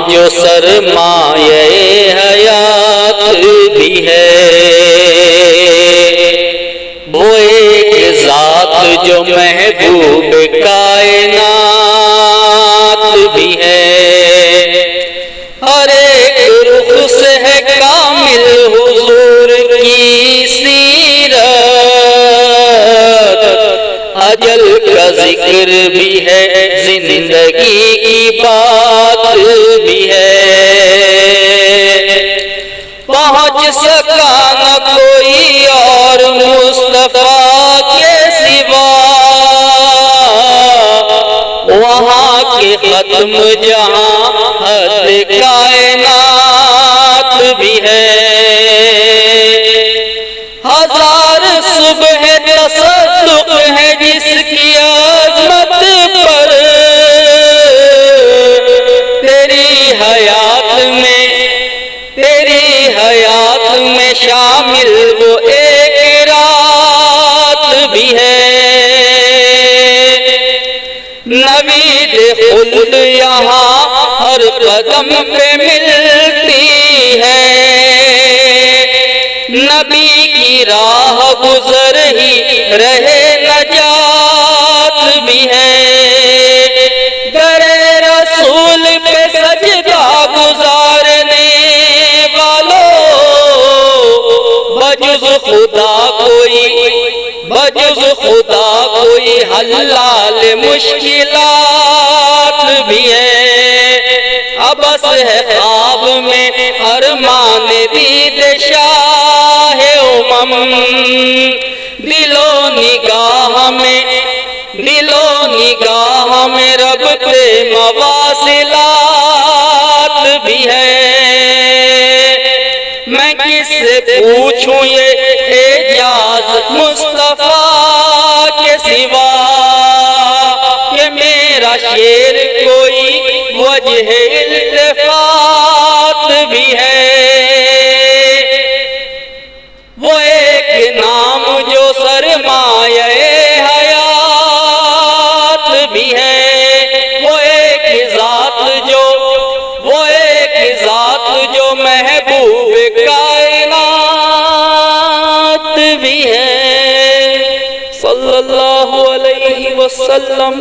جو سرمایہ حیات بھی ہے، وہ ایک ذات جو محبوب کائنات بھی ہے، ہر ایک رخ سے ہے کامل حضور کی سیرت، اجل کا ذکر بھی ہے، زندگی کی بات بھی ہے، پہنچ سکا نہ کوئی اور مصطفیٰ کے سوا، وہاں کے ختم جہاں حد کائنات بھی ہے، ہزار صبح تصدق ہے جس کی عظمت پر، تیری حیات میں شامل وہ ایک رات بھی ہے، نوید خلد یہاں ہر قدم پہ ملتی ہے، نبی کی راہ گزر ہی رہے نجات بھی ہے، در رسول پہ سجدہ گزارنے والوں، بجز خدا کوئی حلال مشکلات بھی ہے، ابس ہے خواب میں ارمان دید شاہ امم، دل و نگاہ میں رب کے مواصلات بھی ہے، میں کس سے پوچھوں یہ اعجاز مصطفیٰ کے سوا، کہ میرا شعر کوئی وجہ التفات بھی ہے، وہ ایک نام جو سرمایہ حیات بھی ہے، وہ ایک ذات جو محبوب کائنات بھی ہے، صلی اللہ علیہ وسلم۔